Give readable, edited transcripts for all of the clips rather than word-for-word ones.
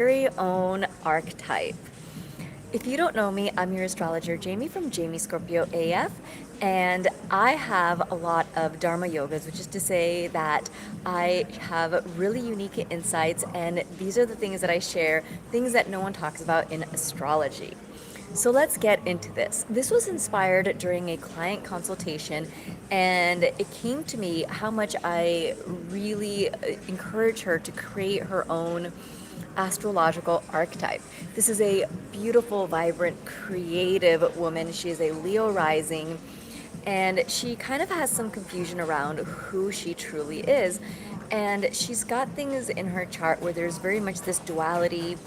very own archetype. If you don't know me, I'm your astrologer, Jaymie from J-me Scorpio AF, and I have a lot of Dharma yogas, which is to say that I have really unique insights, and these are the things that I share, things that no one talks about in astrology. So let's get into this. This was inspired during a client consultation, and it came to me how much I really encourage her to create her own astrological archetype. This is a beautiful, vibrant, creative woman. She is a Leo rising, and she kind of has some confusion around who she truly is. And she's got things in her chart where there's very much this duality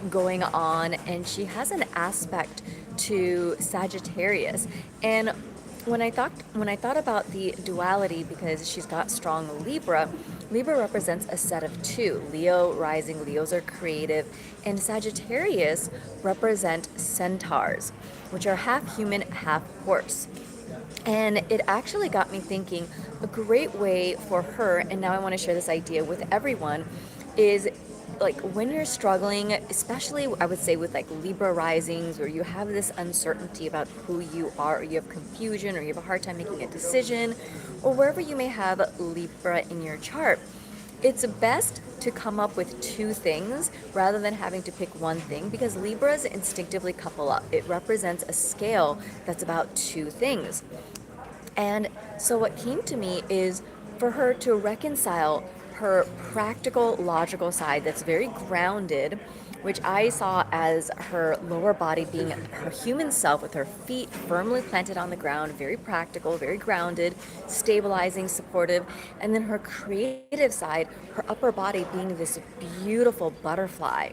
going on, and she has an aspect to Sagittarius. And when I thought about the duality, because she's got strong Libra, Libra represents a set of two. Leo rising, Leos are creative, and Sagittarius represent centaurs, which are half human, half horse. And it actually got me thinking a great way for her, and now I want to share this idea with everyone, is like when you're struggling, especially I would say with like Libra risings, where you have this uncertainty about who you are, or you have confusion, or you have a hard time making a decision, or wherever you may have Libra in your chart, it's best to come up with two things rather than having to pick one thing, because Libras instinctively couple up. It represents a scale that's about two things. And so what came to me is for her to reconcile her practical, logical side that's very grounded, which I saw as her lower body being her human self with her feet firmly planted on the ground, very practical, very grounded, stabilizing, supportive, and then her creative side, her upper body being this beautiful butterfly.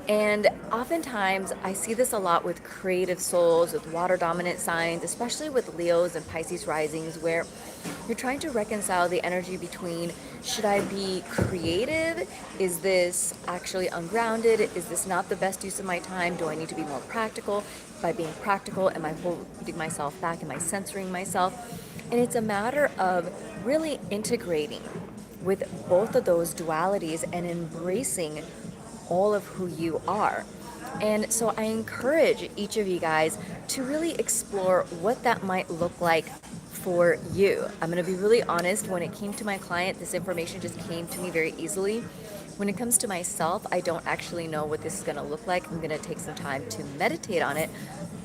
And oftentimes, I see this a lot with creative souls, with water dominant signs, especially with Leos and Pisces risings, where you're trying to reconcile the energy between, should I be creative? Is this actually ungrounded? Is this not the best use of my time? Do I need to be more practical? By being practical, am I holding myself back? Am I censoring myself? And it's a matter of really integrating with both of those dualities and embracing all of who you are. And so I encourage each of you guys to really explore what that might look like for you. I'm going to be really honest. When it came to my client, this information just came to me very easily. When it comes to myself, I don't actually know what this is going to look like. I'm going to take some time to meditate on it.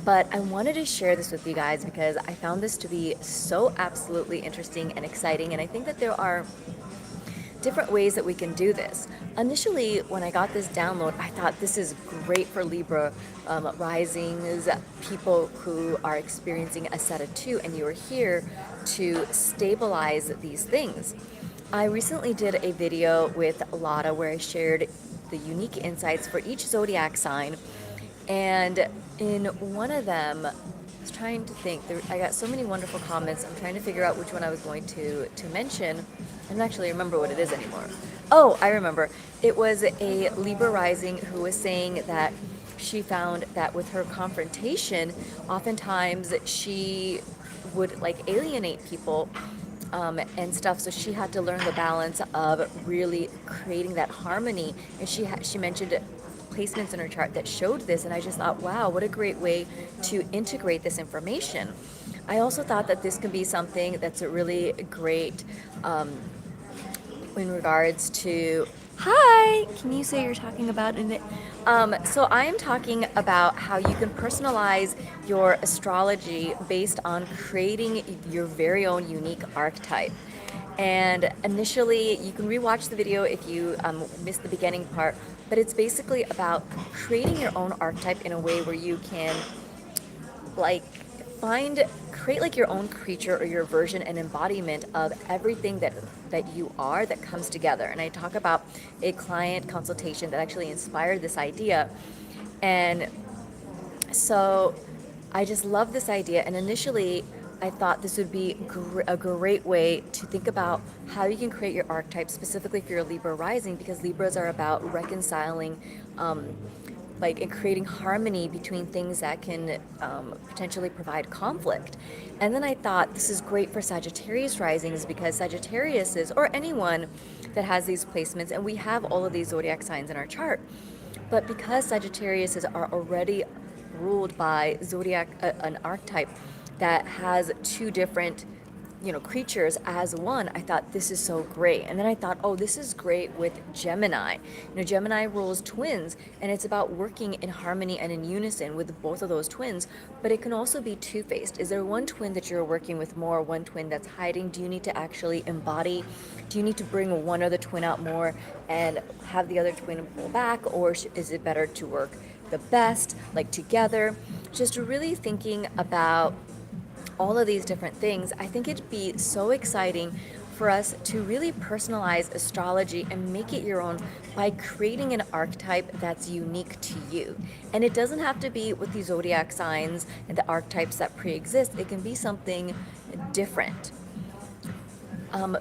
But I wanted to share this with you guys because I found this to be so absolutely interesting and exciting. And I think that there are different ways that we can do this. Initially, when I got this download, I thought this is great for Libra risings, people who are experiencing a set of two, and you are here to stabilize these things. I recently did a video with Lotta where I shared the unique insights for each zodiac sign, and in one of them, I was trying to think. I got so many wonderful comments. I'm trying to figure out which one I was going to mention. I don't actually remember what it is anymore. Oh, I remember. It was a Libra rising who was saying that she found that with her confrontation, oftentimes she would like alienate people and stuff. So she had to learn the balance of really creating that harmony. And she mentioned placements in her chart that showed this, and I just thought, wow, what a great way to integrate this information. I also thought that this can be something that's a really great in regards to, hi, can you say you're talking about in it? So I am talking about how you can personalize your astrology based on creating your very own unique archetype. And initially, you can rewatch the video if you missed the beginning part, but it's basically about creating your own archetype in a way where you can like create like your own creature or your version and embodiment of everything that you are, that comes together. And I talk about a client consultation that actually inspired this idea. And so I just love this idea. And initially, I thought this would be a great way to think about how you can create your archetype, specifically for your Libra rising, because Libras are about reconciling and creating harmony between things that can potentially provide conflict. And then I thought this is great for Sagittarius risings, because Sagittarius is, or anyone that has these placements, and we have all of these zodiac signs in our chart, But because Sagittariuses are already ruled by zodiac, an archetype that has two different, creatures as one, I thought this is so great. And then I thought, oh, this is great with Gemini. Gemini rules twins, and it's about working in harmony and in unison with both of those twins. But it can also be two-faced. Is there one twin that you're working with more, one twin that's hiding? Do you need to actually embody? Do you need to bring one other twin out more and have the other twin pull back, or is it better to work the best, like together? Just really thinking about all of these different things. I think it'd be so exciting for us to really personalize astrology and make it your own by creating an archetype that's unique to you. And it doesn't have to be with the zodiac signs and the archetypes that pre-exist. It can be something different.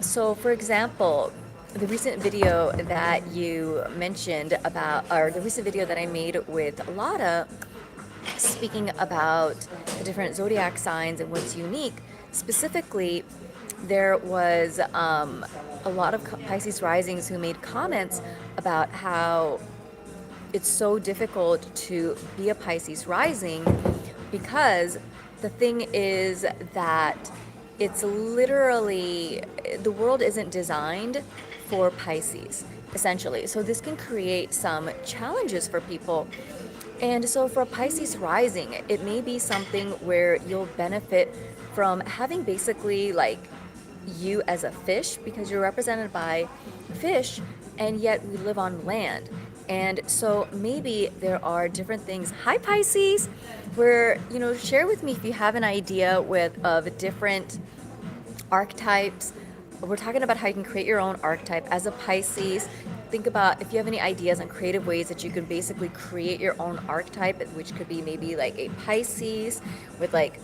So for example, the recent video that you mentioned about, or the recent video that I made with Lotta, speaking about the different zodiac signs and what's unique, specifically, there was a lot of Pisces risings who made comments about how it's so difficult to be a Pisces rising because the thing is that it's literally, the world isn't designed for Pisces, essentially. So this can create some challenges for people. And so for a Pisces rising, it may be something where you'll benefit from having basically like you as a fish, because you're represented by fish, and yet we live on land. And so maybe there are different things. Hi Pisces, where, share with me if you have an idea of different archetypes. We're talking about how you can create your own archetype as a Pisces. Think about if you have any ideas on creative ways that you can basically create your own archetype, which could be maybe like a Pisces with like,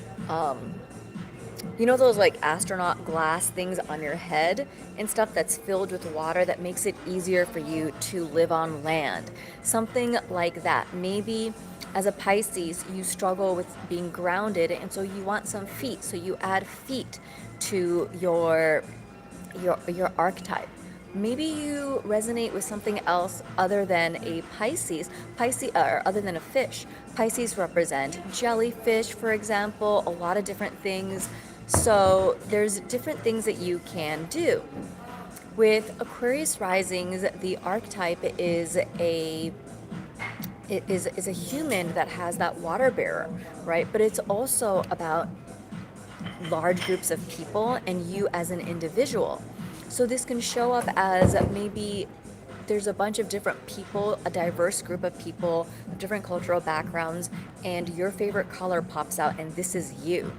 those like astronaut glass things on your head and stuff that's filled with water that makes it easier for you to live on land. Something like that. Maybe as a Pisces, you struggle with being grounded, and so you want some feet, so you add feet to your archetype. Maybe you resonate with something else other than a Pisces, or other than a fish. Pisces represent jellyfish, for example, a lot of different things. So there's different things that you can do. With Aquarius risings, the archetype is a human that has that water bearer, right? But it's also about large groups of people and you as an individual. So this can show up as maybe there's a bunch of different people, a diverse group of people, different cultural backgrounds, and your favorite color pops out, and this is you.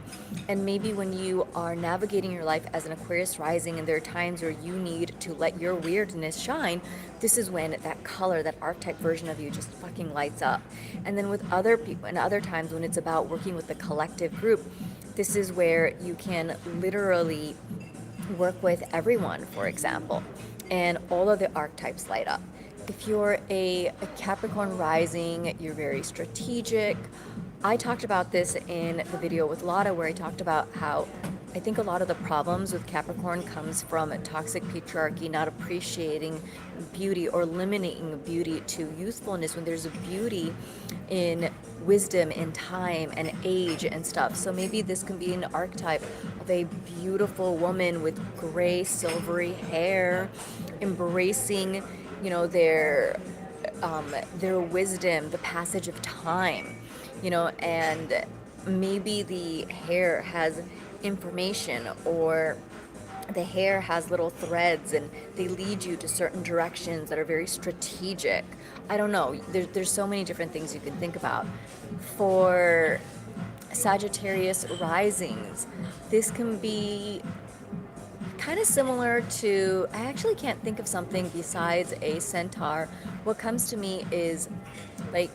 And maybe when you are navigating your life as an Aquarius rising and there are times where you need to let your weirdness shine, this is when that color, that archetype version of you just fucking lights up. And then with other people, and other times when it's about working with the collective group, this is where you can literally work with everyone, for example, and all of the archetypes light up. If you're a Capricorn rising, you're very strategic. I talked about this in the video with Lotta, where I talked about how I think a lot of the problems with Capricorn comes from toxic patriarchy, not appreciating beauty or limiting beauty to youthfulness when there's a beauty in wisdom, in time and age and stuff. So maybe this can be an archetype of a beautiful woman with gray, silvery hair, embracing, their wisdom, the passage of time, and maybe the hair has information, or the hair has little threads and they lead you to certain directions that are very strategic. I don't know. There's so many different things you can think about. For Sagittarius risings, this can be kind of similar to, I actually can't think of something besides a centaur. What comes to me is like,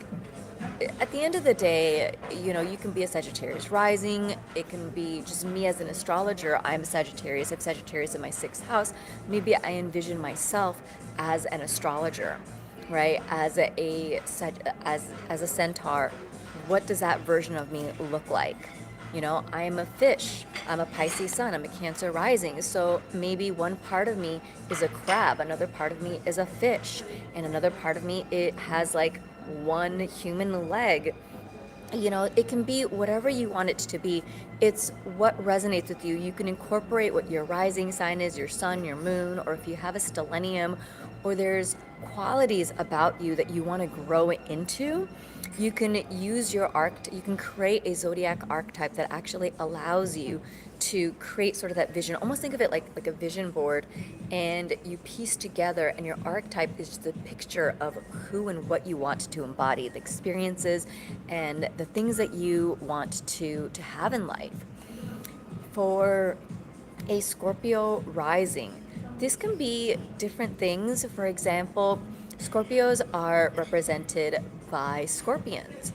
at the end of the day, you can be a Sagittarius rising. It can be just me as an astrologer. I'm a Sagittarius. I have Sagittarius in my 6th house. Maybe I envision myself as an astrologer, right? As a centaur. What does that version of me look like? You know, I'm a fish, I'm a Pisces sun, I'm a Cancer rising. So maybe one part of me is a crab, another part of me is a fish, and another part of me, it has like one human leg. You know, it can be whatever you want it to be. It's what resonates with you. You can incorporate what your rising sign is, your sun, your moon, or if you have a stellium, or there's qualities about you that you want to grow into. You can use your you can create a zodiac archetype that actually allows you to create sort of that vision. Almost think of it like a vision board, and you piece together, and your archetype is just a picture of who and what you want to embody, the experiences and the things that you want to have in life. For a Scorpio rising, this can be different things. For example, Scorpios are represented by scorpions,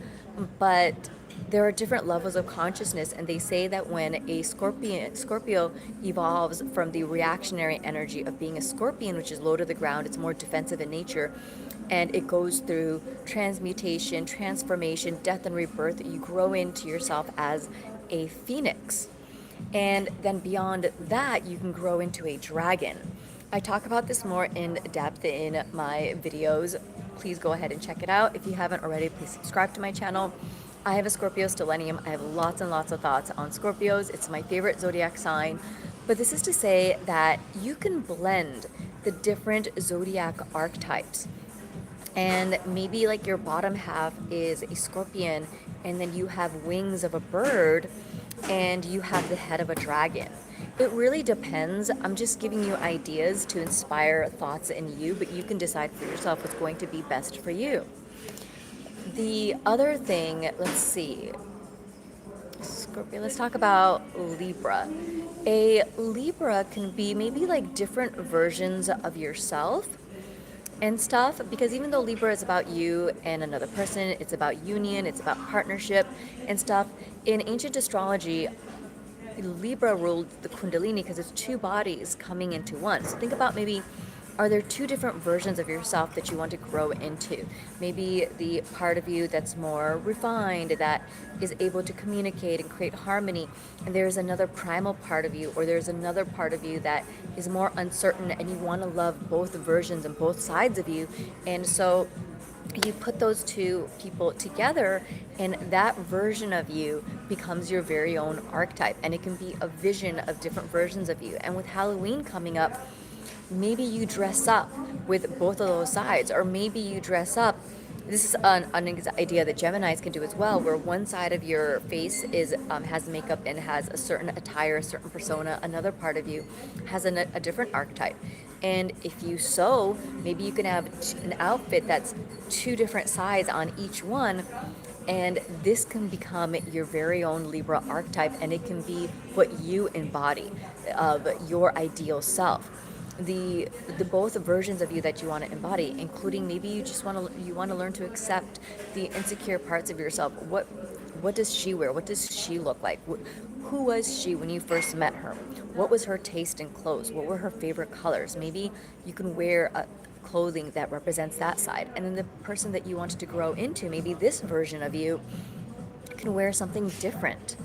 but there are different levels of consciousness, and they say that when a Scorpio evolves from the reactionary energy of being a scorpion, which is low to the ground, it's more defensive in nature, and it goes through transmutation, transformation, death, and rebirth. You grow into yourself as a phoenix. And then beyond that, you can grow into a dragon. I talk about this more in depth in my videos. Please go ahead and check it out. If you haven't already, please subscribe to my channel. I have a Scorpio stellium. I have lots and lots of thoughts on Scorpios. It's my favorite zodiac sign. But this is to say that you can blend the different zodiac archetypes, and maybe like your bottom half is a scorpion, and then you have wings of a bird, and you have the head of a dragon. It really depends. I'm just giving you ideas to inspire thoughts in you, but you can decide for yourself what's going to be best for you. The other thing, let's see, Scorpio, let's talk about Libra. A Libra can be maybe like different versions of yourself and stuff, because even though Libra is about you and another person, it's about union, it's about partnership and stuff. In ancient astrology, Libra ruled the Kundalini because it's two bodies coming into one. So think about, maybe are there two different versions of yourself that you want to grow into? Maybe the part of you that's more refined, that is able to communicate and create harmony, and there's another primal part of you, or there's another part of you that is more uncertain, and you want to love both versions and both sides of you. And so you put those two people together, and that version of you becomes your very own archetype, and it can be a vision of different versions of you. And with Halloween coming up, maybe you dress up with both of those sides, or maybe you dress up. This is an idea that Geminis can do as well, where one side of your face is has makeup and has a certain attire, a certain persona. Another part of you has a different archetype. And if you sew, maybe you can have an outfit that's two different sides on each one, and this can become your very own Libra archetype, and it can be what you embody of your ideal self. The both versions of you that you want to embody, including maybe you want to learn to accept the insecure parts of yourself. What does she wear? What does she look like? Who was she when you first met her? What was her taste in clothes? What were her favorite colors? Maybe you can wear clothing that represents that side. And then the person that you want to grow into, maybe this version of you can wear something different.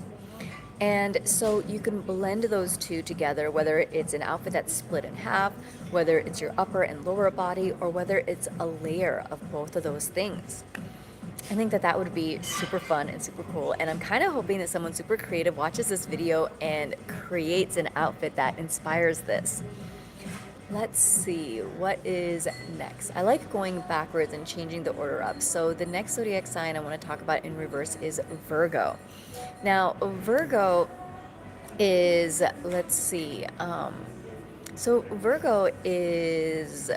And so you can blend those two together, whether it's an outfit that's split in half, whether it's your upper and lower body, or whether it's a layer of both of those things. I think that would be super fun and super cool. And I'm kind of hoping that someone super creative watches this video and creates an outfit that inspires this. Let's see, what is next? I like going backwards and changing the order up. So the next zodiac sign I want to talk about in reverse is Virgo. Now, Virgo is, let's see, so Virgo is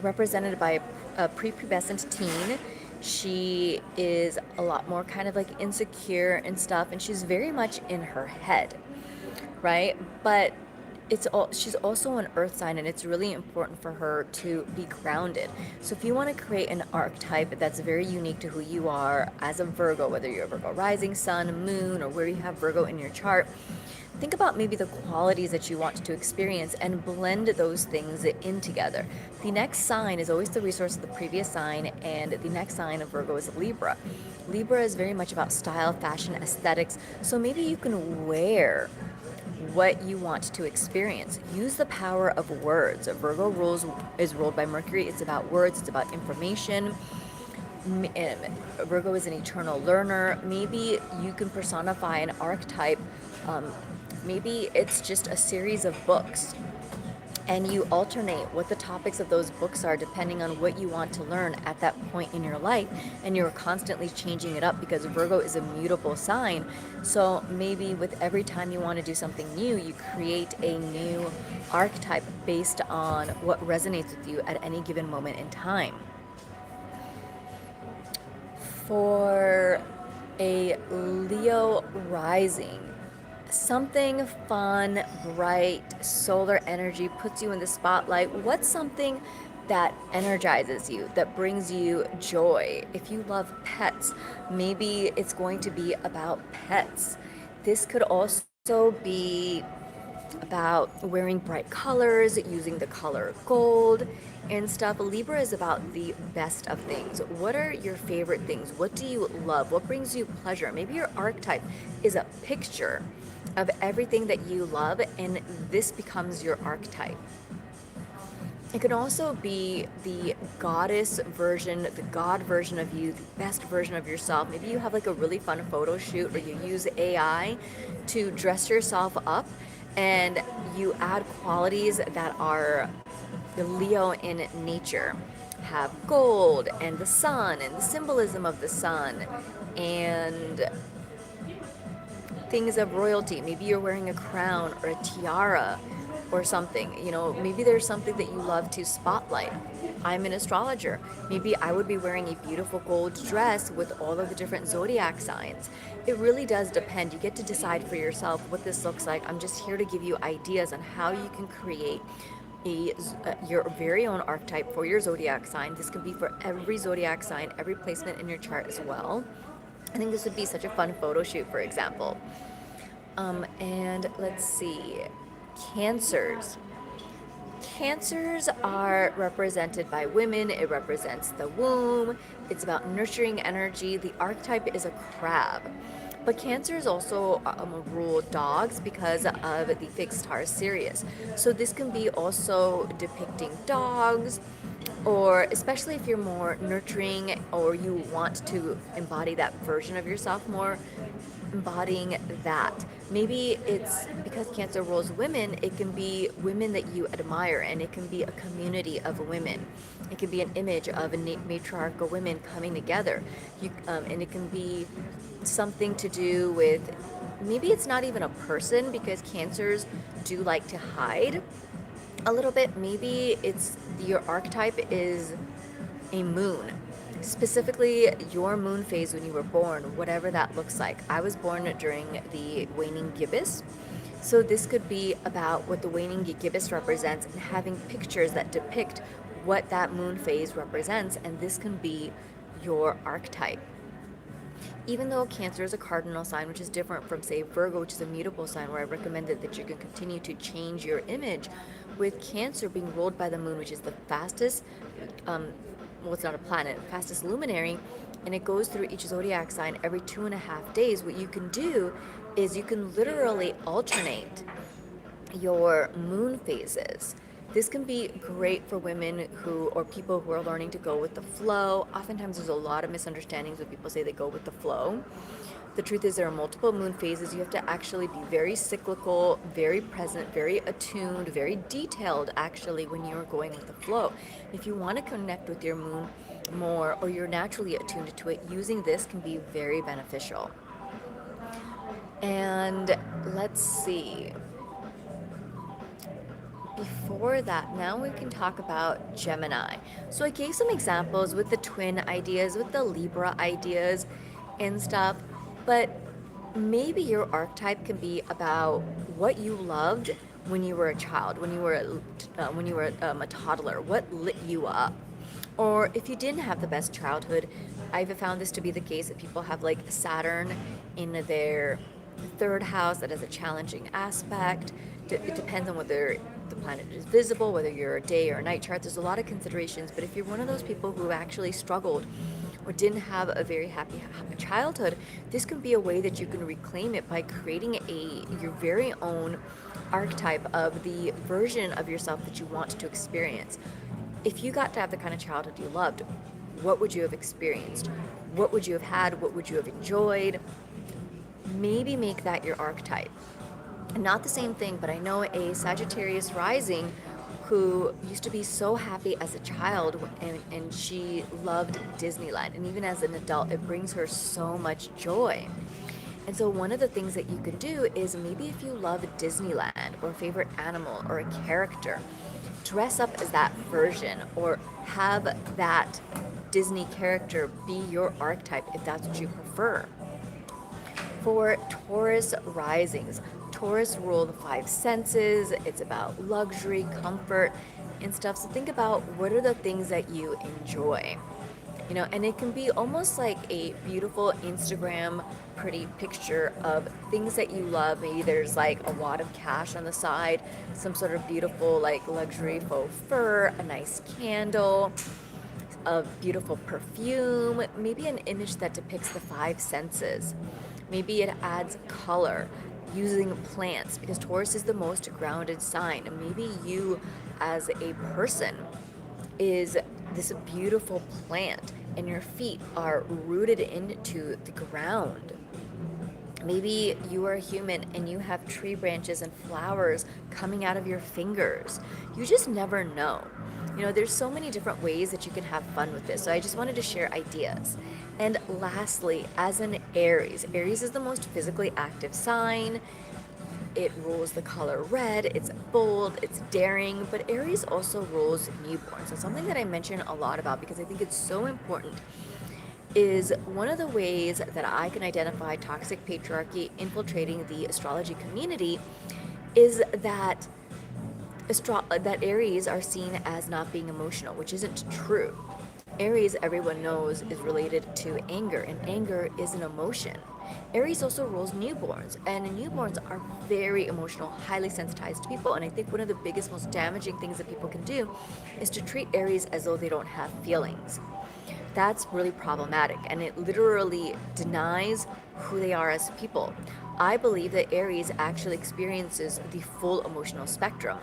represented by a prepubescent teen. She is a lot more kind of like insecure and stuff, and she's very much in her head, right? But she's also an earth sign, and it's really important for her to be grounded. So if you want to create an archetype that's very unique to who you are as a Virgo, whether you're a Virgo rising, sun, moon, or where you have Virgo in your chart, think about maybe the qualities that you want to experience and blend those things in together. The next sign is always the resource of the previous sign, and the next sign of Virgo is Libra. Libra is very much about style, fashion, aesthetics, so maybe you can wear what you want to experience. Use the power of words. Virgo is ruled by Mercury. It's about words, it's about information. Virgo is an eternal learner. Maybe you can personify an archetype. Maybe it's just a series of books, and you alternate what the topics of those books are depending on what you want to learn at that point in your life, and you're constantly changing it up because Virgo is a mutable sign. So maybe with every time you want to do something new, you create a new archetype based on what resonates with you at any given moment in time. For a Leo rising, something fun, bright, solar energy puts you in the spotlight. What's something that energizes you, that brings you joy? If you love pets, maybe it's going to be about pets. This could also be about wearing bright colors, using the color gold and stuff. Libra is about the best of things. What are your favorite things? What do you love? What brings you pleasure? Maybe your archetype is a picture of everything that you love, and this becomes your archetype. It could also be the goddess version, the god version of you, the best version of yourself. Maybe you have like a really fun photo shoot, or you use AI to dress yourself up, and you add qualities that are the Leo in nature. Have gold and the sun and the symbolism of the sun and things of royalty. Maybe you're wearing a crown or a tiara or something. Maybe there's something that you love to spotlight. I'm an astrologer. Maybe I would be wearing a beautiful gold dress with all of the different zodiac signs. It really does depend. You get to decide for yourself what this looks like. I'm just here to give you ideas on how you can create your very own archetype for your zodiac sign. This can be for every zodiac sign, every placement in your chart as well. I think this would be such a fun photo shoot, for example. And let's see, Cancers. Cancers are represented by women. It represents the womb. It's about nurturing energy. The archetype is a crab. But Cancers also rule dogs because of the fixed star Sirius. So this can be also depicting dogs, or especially if you're more nurturing or you want to embody that version of yourself more, embodying that. Maybe it's because Cancer rules women, it can be women that you admire, and it can be a community of women. It can be an image of a matriarchal women coming together. And it can be something to do with, maybe it's not even a person, because Cancers do like to hide a little bit. Maybe it's your archetype is a moon, specifically your moon phase when you were born, whatever that looks like. I was born during the waning gibbous, so this could be about what the waning gibbous represents and having pictures that depict what that moon phase represents, and this can be your archetype. Even though Cancer is a cardinal sign, which is different from, say, Virgo, which is a mutable sign, where I recommended that you can continue to change your image, with Cancer being ruled by the moon, which is the fastest, well, it's not a planet, fastest luminary, and it goes through each zodiac sign every 2.5 days. What you can do is you can literally alternate your moon phases. This can be great for women or people who are learning to go with the flow. Oftentimes there's a lot of misunderstandings when people say they go with the flow. The truth is there are multiple moon phases. You have to actually be very cyclical, very present, very attuned, very detailed actually when you're going with the flow. If you want to connect with your moon more, or you're naturally attuned to it, using this can be very beneficial. And let's see. Before that, now we can talk about Gemini. So I gave some examples with the twin ideas, with the Libra ideas and stuff, but maybe your archetype can be about what you loved when you were a child, when you were a toddler, what lit you up. Or if you didn't have the best childhood, I've found this to be the case that people have like Saturn in their The third house, that has a challenging aspect. It depends on whether the planet is visible, whether you're a day or a night chart. There's a lot of considerations, but if you're one of those people who actually struggled or didn't have a very happy childhood, this can be a way that you can reclaim it by creating your very own archetype of the version of yourself that you want to experience. If you got to have the kind of childhood you loved, what would you have experienced? What would you have had? What would you have enjoyed? Maybe make that your archetype. Not the same thing, but I know a Sagittarius rising who used to be so happy as a child, and she loved Disneyland. And even as an adult, it brings her so much joy. And so one of the things that you can do is, maybe if you love Disneyland or a favorite animal or a character, dress up as that version, or have that Disney character be your archetype if that's what you prefer. For Taurus risings, Taurus rule the five senses. It's about luxury, comfort, and stuff. So think about, what are the things that you enjoy? And it can be almost like a beautiful Instagram pretty picture of things that you love. Maybe there's like a wad of cash on the side, some sort of beautiful like luxury faux fur, a nice candle, a beautiful perfume, maybe an image that depicts the five senses. Maybe it adds color using plants, because Taurus is the most grounded sign. And maybe you as a person is this beautiful plant and your feet are rooted into the ground. Maybe you are a human and you have tree branches and flowers coming out of your fingers. You just never know. There's so many different ways that you can have fun with this. So I just wanted to share ideas. And lastly, as an Aries, Aries is the most physically active sign. It rules the color red, it's bold, it's daring, but Aries also rules newborns. So something that I mention a lot about, because I think it's so important, is one of the ways that I can identify toxic patriarchy infiltrating the astrology community is that that Aries are seen as not being emotional, which isn't true. Aries, everyone knows, is related to anger, and anger is an emotion. Aries also rules newborns, and newborns are very emotional, highly sensitized people. And I think one of the biggest, most damaging things that people can do is to treat Aries as though they don't have feelings. That's really problematic, and it literally denies who they are as people. I believe that Aries actually experiences the full emotional spectrum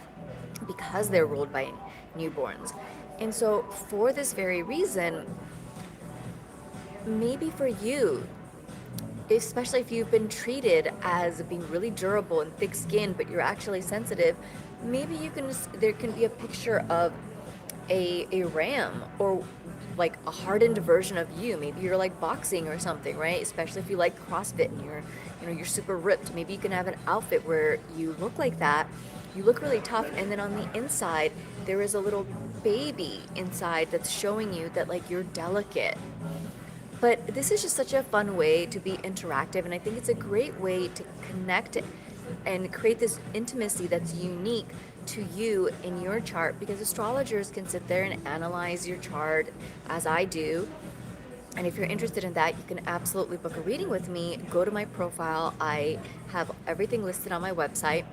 because they're ruled by newborns. And so for this very reason, maybe for you, especially if you've been treated as being really durable and thick-skinned, but you're actually sensitive, maybe there can be a picture of a ram, or like a hardened version of you. Maybe you're like boxing or something, right? Especially if you like CrossFit and you're super ripped. Maybe you can have an outfit where you look like that. You look really tough, and then on the inside there is a little baby inside that's showing you that like you're delicate. But this is just such a fun way to be interactive, and I think it's a great way to connect and create this intimacy that's unique to you in your chart, because astrologers can sit there and analyze your chart as I do. And if you're interested in that, you can absolutely book a reading with me. Go to my profile. I have everything listed on my website.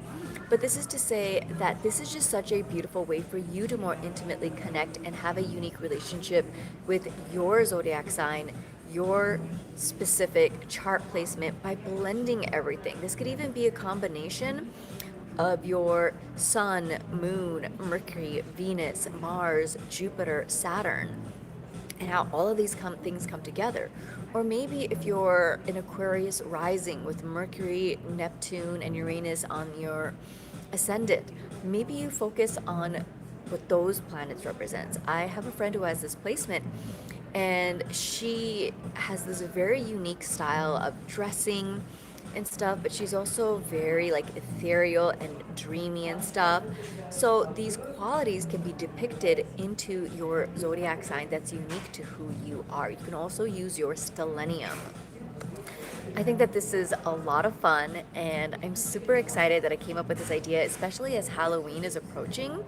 But this is to say that this is just such a beautiful way for you to more intimately connect and have a unique relationship with your zodiac sign, your specific chart placement, by blending everything. This could even be a combination of your sun, moon, Mercury, Venus, Mars, Jupiter, Saturn, and how all of these things come together. Or maybe if you're an Aquarius rising with Mercury, Neptune, and Uranus on your ascendant, maybe you focus on what those planets represents. I have a friend who has this placement, and she has this very unique style of dressing and stuff, but she's also very like ethereal and dreamy and stuff. So these qualities can be depicted into your zodiac sign that's unique to who you are. You can also use your stellium. I think that this is a lot of fun, and I'm super excited that I came up with this idea, especially as Halloween is approaching,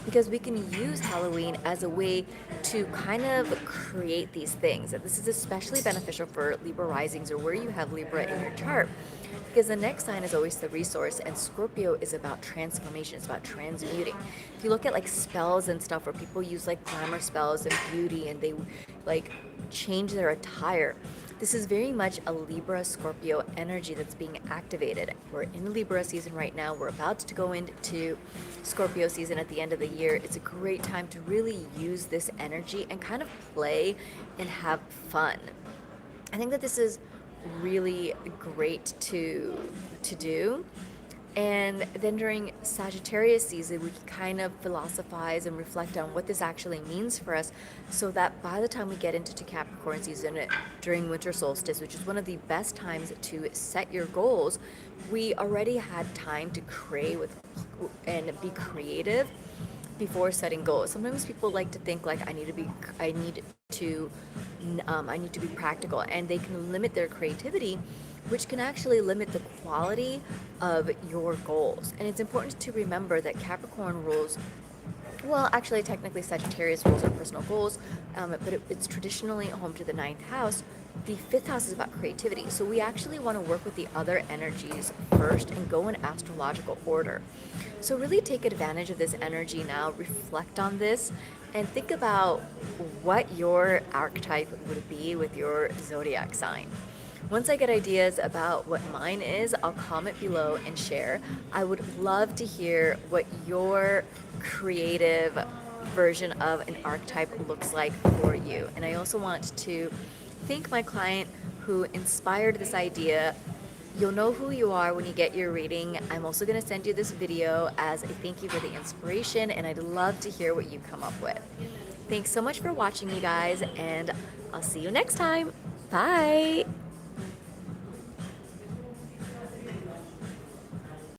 because we can use Halloween as a way to kind of create these things. And this is especially beneficial for Libra risings or where you have Libra in your chart. Because the next sign is always the resource, and Scorpio is about transformation, it's about transmuting. If you look at like spells and stuff where people use like glamour spells and beauty and they like change their attire, this is very much a Libra Scorpio energy that's being activated. We're in Libra season right now. We're about to go into Scorpio season at the end of the year. It's a great time to really use this energy and kind of play and have fun. I think that this is really great to do. And then during Sagittarius season, we can kind of philosophize and reflect on what this actually means for us so that by the time we get into Capricorn season during winter solstice, which is one of the best times to set your goals, we already had time to create with and be creative before setting goals. Sometimes people like to think like I need to I need to be practical, and they can limit their creativity, which can actually limit the quality of your goals. And it's important to remember that Capricorn rules, well, actually, technically, Sagittarius rules our personal goals, but it's traditionally home to the ninth house. The fifth house is about creativity. So we actually want to work with the other energies first and go in astrological order. So really take advantage of this energy now, reflect on this, and think about what your archetype would be with your zodiac sign. Once I get ideas about what mine is, I'll comment below and share. I would love to hear what your creative version of an archetype looks like for you. And I also want to thank my client who inspired this idea. You'll know who you are when you get your reading. I'm also going to send you this video as a thank you for the inspiration, and I'd love to hear what you come up with. Thanks so much for watching, you guys, and I'll see you next time. Bye!